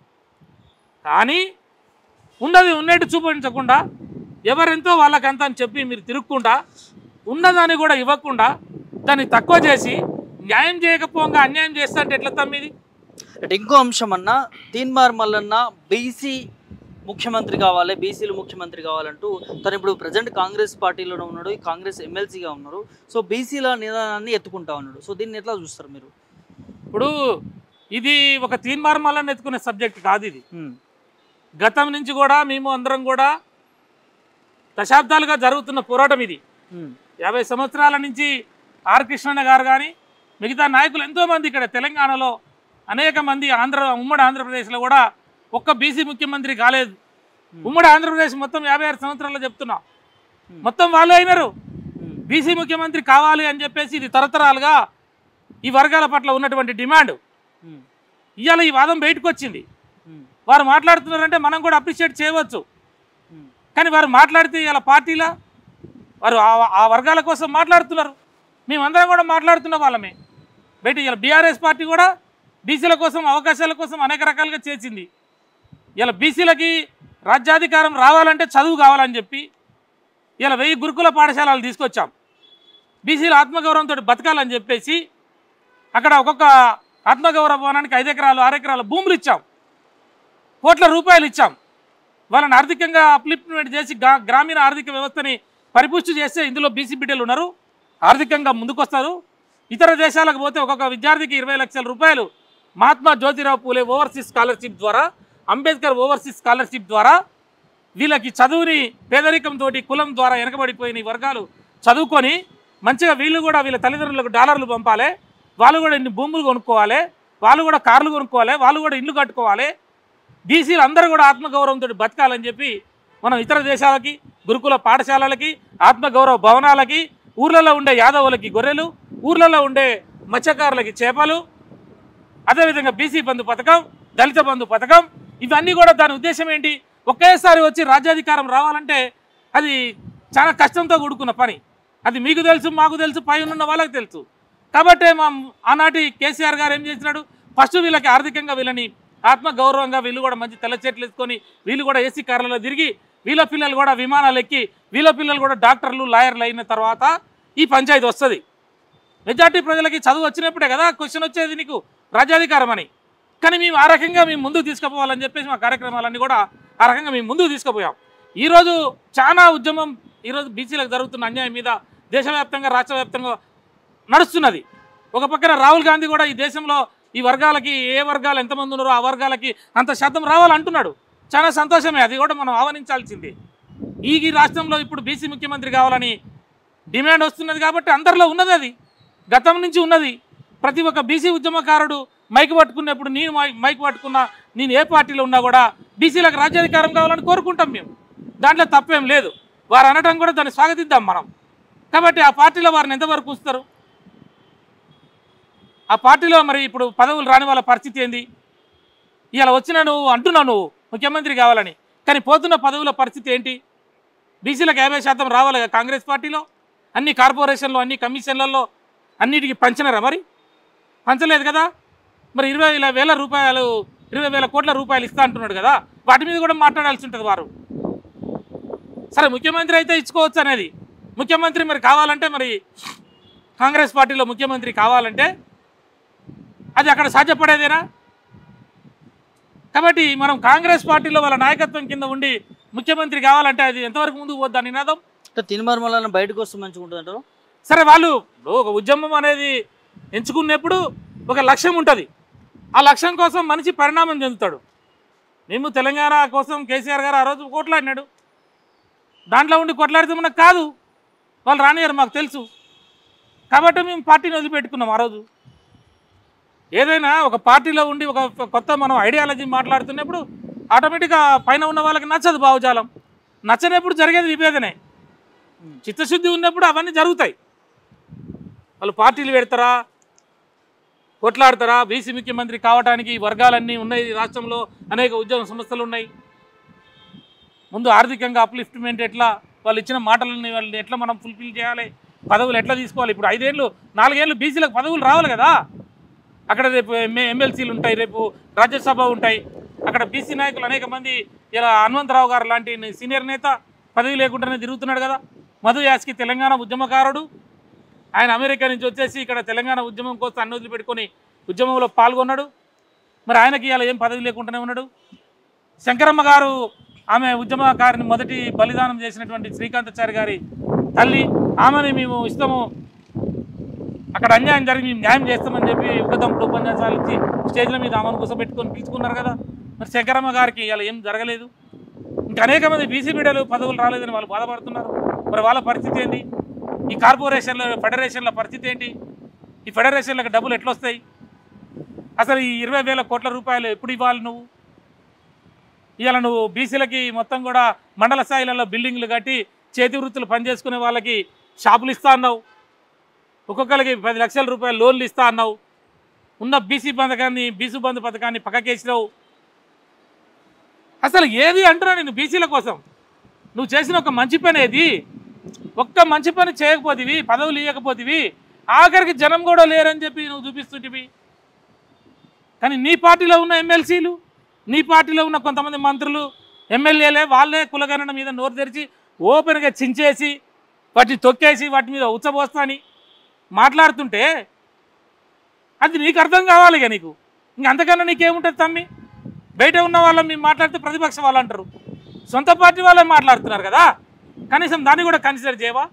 Speaker 2: కానీ ఉన్నది ఉన్నట్టు చూపించకుండా, ఎవరెంతో వాళ్ళకంతా అని చెప్పి మీరు తిరుగుకుండా, ఉన్నదాన్ని కూడా ఇవ్వకుండా దాన్ని తక్కువ చేసి న్యాయం చేయకపోగా అన్యాయం చేస్తా అంటే ఎట్లా తమ్మిది?
Speaker 1: అంటే ఇంకో అంశం అన్న, తీన్మార్ మల్లన్న బీసీ ముఖ్యమంత్రి కావాలి, బీసీలు ముఖ్యమంత్రి కావాలంటూ తను ఇప్పుడు ప్రజెంట్ కాంగ్రెస్ పార్టీలోనే ఉన్నాడు, కాంగ్రెస్ ఎమ్మెల్సీగా ఉన్నారు. సో బీసీల నిదానాన్ని ఎత్తుకుంటా ఉన్నాడు. సో దీన్ని ఎట్లా చూస్తారు మీరు?
Speaker 2: ఇప్పుడు ఇది ఒక తీన్మార్ మల్లన్న ఎత్తుకునే సబ్జెక్ట్ కాదు. ఇది గతం నుంచి కూడా మేము అందరం కూడా దశాబ్దాలుగా జరుగుతున్న పోరాటం ఇది. 50 సంవత్సరాల నుంచి ఆర్ కృష్ణన్న గారు కానీ మిగతా నాయకులు ఎంతోమంది ఇక్కడ తెలంగాణలో అనేక మంది ఉమ్మడి ఆంధ్రప్రదేశ్లో కూడా ఒక్క బీసీ ముఖ్యమంత్రి కాలేదు. ఉమ్మడి ఆంధ్రప్రదేశ్ మొత్తం 56 సంవత్సరాల్లో చెప్తున్నాం, మొత్తం వాళ్ళు అయినారు. బీసీ ముఖ్యమంత్రి కావాలి అని చెప్పేసి ఇది తరతరాలుగా ఈ వర్గాల పట్ల ఉన్నటువంటి డిమాండ్. ఇవాళ ఈ వాదం బయటకు వచ్చింది. వారు మాట్లాడుతున్నారంటే మనం కూడా అప్రిషియేట్ చేయవచ్చు. కానీ వారు మాట్లాడితే ఇలా పార్టీలా వారు ఆ వర్గాల కోసం మాట్లాడుతున్నారు, మేమందరం కూడా మాట్లాడుతున్న వాళ్ళమే. బయట ఇలా బీఆర్ఎస్ పార్టీ కూడా బీసీల కోసం అవకాశాల కోసం అనేక రకాలుగా చేసింది. ఇలా బీసీలకి రాజ్యాధికారం రావాలంటే చదువు కావాలని చెప్పి ఇలా 1000 గురుకుల పాఠశాలలు తీసుకొచ్చాం. బీసీల ఆత్మగౌరవంతో బతకాలని చెప్పేసి అక్కడ ఒక్కొక్క ఆత్మగౌరవ భవనానికి 5 ఎకరాలు 6 ఎకరాల భూములు ఇచ్చాం, కోట్ల రూపాయలు ఇచ్చాం. వాళ్ళని ఆర్థికంగా అప్లిప్మెంట్ చేసి గ్రామీణ ఆర్థిక వ్యవస్థని పరిపుష్టి చేస్తే ఇందులో బీసీ బిడ్డలు ఉన్నారు, ఆర్థికంగా ముందుకొస్తారు. ఇతర దేశాలకు పోతే ఒక్కొక్క విద్యార్థికి 20 లక్షల రూపాయలు మహాత్మా జ్యోతిరావు పూలే ఓవర్సీస్ స్కాలర్షిప్ ద్వారా, అంబేద్కర్ ఓవర్సీస్ స్కాలర్షిప్ ద్వారా వీళ్ళకి చదువుని పేదరికంతో కులం ద్వారా వెనకబడిపోయిన ఈ వర్గాలు చదువుకొని మంచిగా వీళ్ళు కూడా వీళ్ళ తల్లిదండ్రులకు డాలర్లు పంపాలి, వాళ్ళు కూడా ఇన్ని భూములు కొనుక్కోవాలి, వాళ్ళు కూడా కార్లు కొనుక్కోవాలి, వాళ్ళు కూడా ఇల్లు కట్టుకోవాలి. బీసీలు అందరూ కూడా ఆత్మగౌరవంతో బతకాలని చెప్పి మనం ఇతర దేశాలకి గురుకుల పాఠశాలలకి ఆత్మగౌరవ భవనాలకి, ఊర్లలో ఉండే యాదవులకి గొర్రెలు, ఊర్లలో ఉండే మత్స్యకారులకి చేపలు, అదేవిధంగా బీసీ బంధు పథకం, దళిత బంధు పథకం, ఇవన్నీ కూడా దాని ఉద్దేశం ఏంటి? ఒకేసారి వచ్చి రాజ్యాధికారం రావాలంటే అది చాలా కష్టంతో కూడుకున్న పని. అది మీకు తెలుసు, మాకు తెలుసు, పై ఉన్న వాళ్ళకి తెలుసు. కాబట్టే మా ఆనాటి కేసీఆర్ గారు ఏం చేసినాడు, ఫస్ట్ వీళ్ళకి ఆర్థికంగా వీళ్ళని ఆత్మగౌరవంగా వీళ్ళు కూడా మంచి తెల్ల చెట్లు వేసుకొని వీళ్ళు కూడా ఏసీ కార్లలో తిరిగి వీళ్ళ పిల్లలు కూడా విమానాలు ఎక్కి వీళ్ళ పిల్లలు కూడా డాక్టర్లు లాయర్లు అయిన తర్వాత ఈ పంచాయతీ వస్తుంది. మెజార్టీ ప్రజలకి చదువు వచ్చినప్పుడే కదా క్వశ్చన్ వచ్చేది నీకు రాజ్యాధికారం అని. కానీ మేము ఆ రకంగా మేము ముందుకు తీసుకుపోవాలని చెప్పేసి మా కార్యక్రమాలన్నీ కూడా ఆ రకంగా మేము ముందుకు తీసుకుపోయాం. ఈరోజు చాలా ఉద్యమం ఈరోజు బీసీలకు జరుగుతున్న అన్యాయం మీద దేశవ్యాప్తంగా రాష్ట్ర వ్యాప్తంగా నడుస్తున్నది. ఒక పక్కన రాహుల్ గాంధీ కూడా ఈ దేశంలో ఈ వర్గాలకి ఏ వర్గాలు ఎంతమంది ఉన్నారో ఆ వర్గాలకి అంత శాతం రావాలంటున్నాడు. చాలా సంతోషమే, అది కూడా మనం ఆహ్వానించాల్సింది. ఈ రాష్ట్రంలో ఇప్పుడు బీసీ ముఖ్యమంత్రి కావాలని డిమాండ్ వస్తున్నది కాబట్టి అందరిలో ఉన్నది, అది గతం నుంచి ఉన్నది. ప్రతి ఒక్క బీసీ ఉద్యమకారుడు మైక్ పట్టుకున్నప్పుడు, నేను మైక్ పట్టుకున్నా, నేను ఏ పార్టీలో ఉన్నా కూడా బీసీలకు రాజ్యాధికారం కావాలని కోరుకుంటాం మేము. దాంట్లో తప్పేం లేదు, వారు అనడం కూడా దాన్ని స్వాగతిద్దాం మనం. కాబట్టి ఆ పార్టీలో వారిని ఎంతవరకు ఉంచుతారు? ఆ పార్టీలో మరి ఇప్పుడు పదవులు రాని వాళ్ళ పరిస్థితి ఏంది? ఇలా వచ్చిన నువ్వు అంటున్నావు నువ్వు ముఖ్యమంత్రి కావాలని, కానీ పోతున్న పదవుల పరిస్థితి ఏంటి? బీసీలకు 50% రావాలి కాంగ్రెస్ పార్టీలో, అన్ని కార్పొరేషన్లో అన్ని కమిషన్లలో అన్నిటికీ పంచినారా? మరి పంచలేదు కదా. మరి 20,000 కోట్ల రూపాయలు ఇస్తా అంటున్నాడు కదా, వాటి మీద కూడా మాట్లాడాల్సి ఉంటుంది వారు. సరే ముఖ్యమంత్రి అయితే ఇచ్చుకోవచ్చు అనేది, ముఖ్యమంత్రి మరి కావాలంటే మరి కాంగ్రెస్ పార్టీలో ముఖ్యమంత్రి కావాలంటే అది అక్కడ సాధ్యపడేదేనా? కాబట్టి మనం కాంగ్రెస్ పార్టీలో వాళ్ళ నాయకత్వం కింద ఉండి ముఖ్యమంత్రి కావాలంటే అది ఎంతవరకు ముందుకు పోద్దా నినాదం?
Speaker 1: తీన్మార్ మల్లన్న బయటకు వస్తే మంచిగా ఉంటుంది అంటారు.
Speaker 2: సరే వాళ్ళు ఒక ఉద్యమం అనేది ఎంచుకున్నప్పుడు ఒక లక్ష్యం ఉంటుంది. ఆ లక్ష్యం కోసం మనిషి పరిణామం చెందుతాడు. మేము తెలంగాణ కోసం కేసీఆర్ గారు ఆ రోజు కొట్లాడినాడు. దాంట్లో ఉండి కొట్లాడితే మనకు కాదు, వాళ్ళు రానియారు, మాకు తెలుసు. కాబట్టి మేము పార్టీని వదిలిపెట్టుకున్నాం. ఆ రోజు ఏదైనా ఒక పార్టీలో ఉండి ఒక కొత్త మనం ఐడియాలజీ మాట్లాడుతున్నప్పుడు ఆటోమేటిక్గా పైన ఉన్న వాళ్ళకి నచ్చదు భావజాలం. నచ్చనప్పుడు జరిగేది విభేదనే. చిత్తశుద్ధి ఉన్నప్పుడు అవన్నీ జరుగుతాయి. వాళ్ళు పార్టీలు పెడతారా, కొట్లాడతారా? బీసీ ముఖ్యమంత్రి కావడానికి వర్గాలన్నీ ఉన్నాయి. రాష్ట్రంలో అనేక ఉద్యమ సంస్థలు ఉన్నాయి. ముందు ఆర్థికంగా అప్లిఫ్ట్మెంట్ ఎట్లా, వాళ్ళు ఇచ్చిన మాటలని వాళ్ళని ఎట్లా మనం ఫుల్ఫిల్ చేయాలి, పదవులు ఎట్లా తీసుకోవాలి. ఇప్పుడు 5 ఏళ్ళు 4 ఏళ్ళు బీసీలకు పదవులు రావాలి కదా. అక్కడ రేపు ఎమ్మెల్సీలు ఉంటాయి, రేపు రాజ్యసభ ఉంటాయి. అక్కడ బీసీ నాయకులు అనేక మంది, ఇలా హనుమంతరావు గారు లాంటి సీనియర్ నేత పదవి లేకుండానే తిరుగుతున్నాడు కదా. మధు యాస్కి తెలంగాణ ఉద్యమకారుడు. ఆయన అమెరికా నుంచి వచ్చేసి ఇక్కడ తెలంగాణ ఉద్యమం కోసం అన్ని వదిలిపెట్టుకొని ఉద్యమంలో పాల్గొన్నాడు. మరి ఆయనకి ఇలా ఏం పదవి లేకుండానే ఉన్నాడు. శంకరమ్మ గారు ఆమె ఉద్యమకారిని మొదటి బలిదానం చేసినటువంటి శ్రీకాంతాచారి గారి తల్లి. ఆమెని మేము ఇస్తాము, అక్కడ అన్యాయం జరిగి మేము న్యాయం చేస్తామని చెప్పి ఉగదంపుడు ఉపన్యాసాలు ఇచ్చి స్టేజ్ల మీద ఆమెను కూర్చోబెట్టుకొని పిలుచుకున్నారు కదా. మరి శంకరమ్మ గారికి ఇలా ఏం జరగలేదు. ఇంకా అనేక మంది బీసీ బిడ్డలు పదవులు రాలేదని వాళ్ళు బాధపడుతున్నారు. మరి వాళ్ళ పరిస్థితి ఏంటి? ఈ కార్పొరేషన్ల ఫెడరేషన్ల పరిస్థితి ఏంటి? ఈ ఫెడరేషన్లకు డబ్బులు ఎట్లా వస్తాయి? అసలు ఈ 20,000 కోట్ల రూపాయలు ఎప్పుడు ఇవ్వాలి నువ్వు? ఇవాళ నువ్వు బీసీలకి మొత్తం కూడా మండల స్థాయిలలో బిల్డింగ్లు కట్టి చేతి వృత్తులు పనిచేసుకునే వాళ్ళకి షాపులు ఇస్తా అన్నావు. ఒక్కొక్కరికి 10 లక్షల రూపాయలు లోన్లు ఇస్తా అన్నావు. ఉన్న బీసీ బంధు పథకాన్ని పక్కకేసినావు. అసలు ఏది అంటున్నా నేను బీసీల కోసం నువ్వు చేసిన ఒక మంచి పని ఏది? ఒక్క మంచి పని చేయకపోతివి, పదవులు ఇవ్వకపోతివి, ఆఖరికి జనం కూడా లేరని చెప్పి నువ్వు చూపిస్తుంటివి. కానీ నీ పార్టీలో ఉన్న ఎమ్మెల్సీలు, నీ పార్టీలో ఉన్న కొంతమంది మంత్రులు, ఎమ్మెల్యేలే వాళ్ళే కులగణన మీద నోరు తెరిచి ఓపెన్గా చించేసి వాటిని తొక్కేసి వాటి మీద ఉచ్చబోస్తా అని మాట్లాడుతుంటే అది నీకు అర్థం కావాలి. ఇక నీకు ఇంక అంతకన్నా నీకేముంటుంది తమ్మి? బయట ఉన్న వాళ్ళని మేము మాట్లాడితే ప్రతిపక్ష వాళ్ళు అంటారు, సొంత పార్టీ వాళ్ళే మాట్లాడుతున్నారు కదా, కనీసం దాన్ని కూడా కన్సిడర్ చేయవా?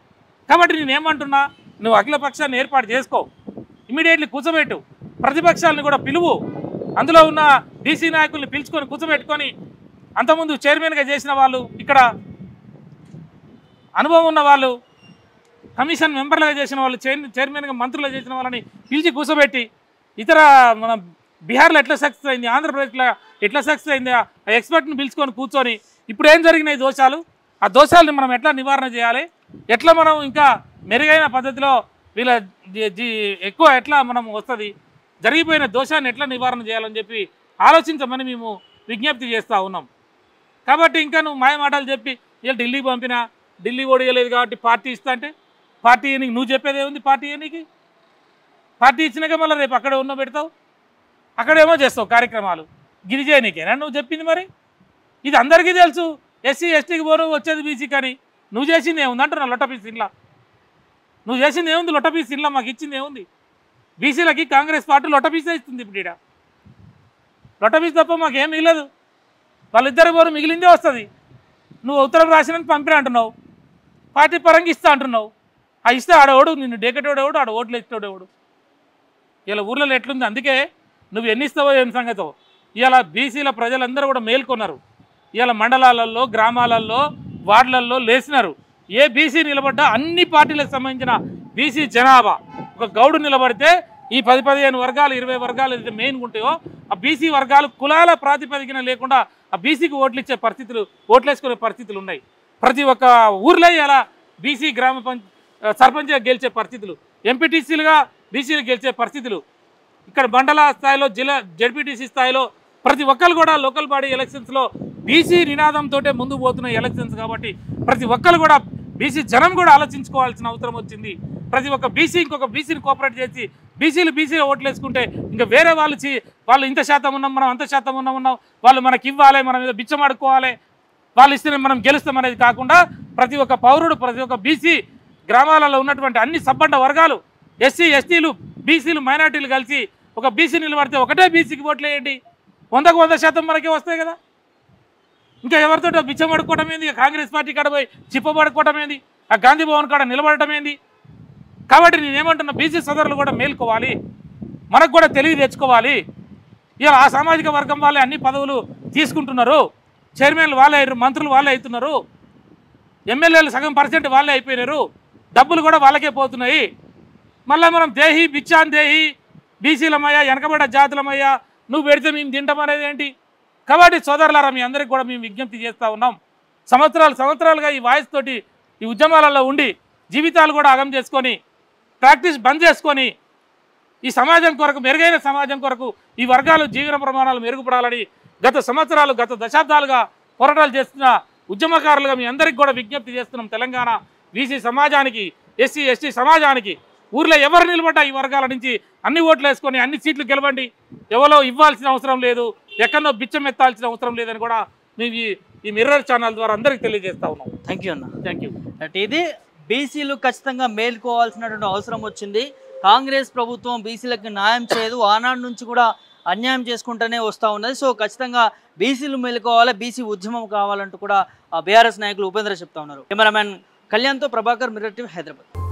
Speaker 2: కాబట్టి నేనేమంటున్నా, నువ్వు అఖిలపక్షాన్ని ఏర్పాటు చేసుకో, ఇమీడియట్లీ కూర్చోబెట్టు, ప్రతిపక్షాలను కూడా పిలువు, అందులో ఉన్న బీసీ నాయకుల్ని పిలుచుకొని కూర్చోబెట్టుకొని, అంతకుముందు చైర్మన్గా చేసిన వాళ్ళు, ఇక్కడ అనుభవం ఉన్న వాళ్ళు, కమిషన్ మెంబర్లుగా చేసిన వాళ్ళు, చైర్మన్గా మంత్రులుగా చేసిన వాళ్ళని పిలిచి కూర్చోబెట్టి, ఇతర మన బీహార్లో ఎట్లా సక్సెస్ అయింది, ఆంధ్రప్రదేశ్లో ఎట్లా సక్సెస్ అయింది, ఆ ఎక్స్పర్ట్ని పిలుచుకొని కూర్చొని ఇప్పుడు ఏం జరిగినాయి దోషాలు, ఆ దోషాలని మనం ఎట్లా నివారణ చేయాలి, ఎట్లా మనం ఇంకా మెరుగైన పద్ధతిలో వీళ్ళ ఎక్కువ ఎట్లా మనం వస్తుంది, జరిగిపోయిన దోషాన్ని ఎట్లా నివారణ చేయాలని చెప్పి ఆలోచించమని మేము విజ్ఞప్తి చేస్తూ ఉన్నాం. కాబట్టి ఇంకా నువ్వు మాయమాటలు చెప్పి ఇలా ఢిల్లీకి పంపినా, ఢిల్లీ ఓడియలేదు కాబట్టి పార్టీ ఇస్తా అంటే, పార్టీ నీకు నువ్వు చెప్పేది ఏముంది? పార్టీ నీకు పార్టీ ఇచ్చినాక మళ్ళీ రేపు అక్కడే ఉన్న పెడతావు, అక్కడేమో చేస్తావు కార్యక్రమాలు. గిరిజేనికేనా నువ్వు చెప్పింది? మరి ఇది అందరికీ తెలుసు. ఎస్సీ ఎస్టీకి పోను వచ్చేది బీసీ, కానీ నువ్వు చేసింది ఏముంది అంటున్నా? లొట్టపీస్ ఇంట్లో నువ్వు చేసింది ఏముంది? లొట్టపీస్ ఇంట్లో మాకు ఇచ్చింది ఏముంది? బీసీలకి కాంగ్రెస్ పార్టీ లొట్టపీసే ఇస్తుంది. ఇప్పుడు ఇక్కడ లొట్టపీస్ తప్ప మాకేం మిగలదు. వాళ్ళిద్దరు పోరు మిగిలిందే వస్తుంది. నువ్వు ఉత్తరం రాసినని పంపిణీ అంటున్నావు, పార్టీ పరంగా ఇస్తా అంటున్నావు. ఆ ఇస్తే ఆడోడు నిన్ను డేకెటోడేవాడు, ఆడ ఓట్లు ఎత్తోడేవాడు. ఇలా ఊర్లలో ఎట్లుంది? అందుకే నువ్వు ఎన్ని ఇస్తావో ఏం సంగతో ఇవాళ బీసీల ప్రజలందరూ కూడా మేల్కొన్నారు. ఇవాళ మండలాలలో, గ్రామాలలో, వార్డులలో లేచినారు. ఏ బీసీ నిలబడ్డా అన్ని పార్టీలకు సంబంధించిన బీసీ జనాభా, ఒక గౌడు నిలబడితే ఈ 10-15 వర్గాలు 20 వర్గాలు ఏదైతే మెయిన్గా ఉంటాయో ఆ బీసీ వర్గాలు కులాల ప్రాతిపదికన లేకుండా ఆ బీసీకి ఓట్లు ఇచ్చే పరిస్థితులు, ఓట్లేసుకునే పరిస్థితులు ఉన్నాయి. ప్రతి ఒక్క ఊర్లో ఇలా బీసీ సర్పంచ్గా గెలిచే పరిస్థితులు, ఎంపీటీసీలుగా బీసీలు గెలిచే పరిస్థితులు, ఇక్కడ మండల స్థాయిలో, జిల్లా జడ్పీటీసీ స్థాయిలో ప్రతి ఒక్కరు కూడా లోకల్ బాడీ ఎలక్షన్స్లో బీసీ నినాదంతో ముందుకు పోతున్న ఎలక్షన్స్ కాబట్టి ప్రతి ఒక్కరు కూడా బీసీ జనం కూడా ఆలోచించుకోవాల్సిన అవసరం వచ్చింది. ప్రతి ఒక్క బీసీ ఇంకొక బీసీని కోఆపరేట్ చేసి బీసీలు ఓట్లు వేసుకుంటే ఇంకా వేరే వాళ్ళు ఇంత శాతం ఉన్నాం, మనం అంత శాతం ఉన్నాం, వాళ్ళు మనకి ఇవ్వాలి, మన మీద బిచ్చమాడుకోవాలి, వాళ్ళు ఇస్తేనే మనం గెలుస్తాం అనేది కాకుండా ప్రతి ఒక్క పౌరుడు, ప్రతి ఒక్క బీసీ గ్రామాలలో ఉన్నటువంటి అన్ని సబ్బండ వర్గాలు, ఎస్సీ ఎస్టీలు, బీసీలు, మైనార్టీలు కలిసి ఒక బీసీ నిలబడితే ఒకటే బీసీకి ఓట్లు వేయండి, 100% మనకే వస్తాయి కదా. ఇంకా ఎవరితో బిచ్చమడుకోవడం ఏంది? కాంగ్రెస్ పార్టీ కాడ పోయి చిప్పబడుకోవడం ఏంది? ఆ గాంధీ భవన్ కాడ నిలబడటం ఏంది? కాబట్టి నేనేమంటున్నా, బీసీ సోదరులు కూడా మేల్కోవాలి, మనకు కూడా తెలివి తెచ్చుకోవాలి. ఇలా ఆ సామాజిక వర్గం వాళ్ళే అన్ని పదవులు తీసుకుంటున్నారు, చైర్మన్లు వాళ్ళే అయ్యారు, మంత్రులు వాళ్ళే అవుతున్నారు, ఎమ్మెల్యేలు సగం % వాళ్ళే అయిపోయినారు, డబ్బులు కూడా వాళ్ళకే పోతున్నాయి. మళ్ళీ మనం దేహి బిచ్చాన్ దేహి, బీసీలమయ్యా, వెనకబడ్డ జాతులమయ్యా, నువ్వు పెడితే మేము తింటాం అనేది ఏంటి? కాబట్టి సోదరులారా, మీ అందరికి కూడా మేము విజ్ఞప్తి చేస్తూ ఉన్నాం. సంవత్సరాలుగా ఈ వాయిస్ తోటి ఈ ఉద్యమాలలో ఉండి జీవితాలు కూడా ఆగం చేసుకొని, ప్రాక్టీస్ బంద్ చేసుకొని, ఈ సమాజం కొరకు, మెరుగైన సమాజం కొరకు ఈ వర్గాలు జీవన ప్రమాణాలు మెరుగుపడాలని గత దశాబ్దాలుగా పోరాటాలు చేస్తున్న ఉద్యమకారులుగా మీ అందరికి కూడా విజ్ఞప్తి చేస్తున్నాం. తెలంగాణ బీసీ సమాజానికి, ఎస్సీ ఎస్టీ సమాజానికి ఊర్లో ఎవరు నిలబడ్డా ఈ వర్గాల నుంచి అన్ని ఓట్లు వేసుకొని అన్ని సీట్లు గెలవండి. ఎవరో ఇవ్వాల్సిన అవసరం లేదు, ఎక్కడో బిచ్చం ఎత్తాల్సిన అవసరం లేదని కూడా మేము ఈ మిర్రర్ ఛానల్ ద్వారా అందరికీ తెలియజేస్తా ఉన్నాం.
Speaker 1: థ్యాంక్ యూ అన్న.
Speaker 2: Thank you.
Speaker 1: ఇది బీసీలు ఖచ్చితంగా మేల్కోవాల్సినటువంటి అవసరం వచ్చింది. కాంగ్రెస్ ప్రభుత్వం బీసీలకు న్యాయం చేయదు, ఆనాడు నుంచి కూడా అన్యాయం చేసుకుంటూనే వస్తూ ఉన్నది. సో ఖచ్చితంగా బీసీలు మేలుకోవాలి, బీసీ ఉద్యమం కావాలంటూ కూడా బీఆర్ఎస్ నాయకులు ఉపేంద్ర చెప్తా ఉన్నారు. కెమెరామెన్ కళ్యాణ్తో ప్రభాకర్, మిర్రర్ టీవీ, హైదరాబాద్.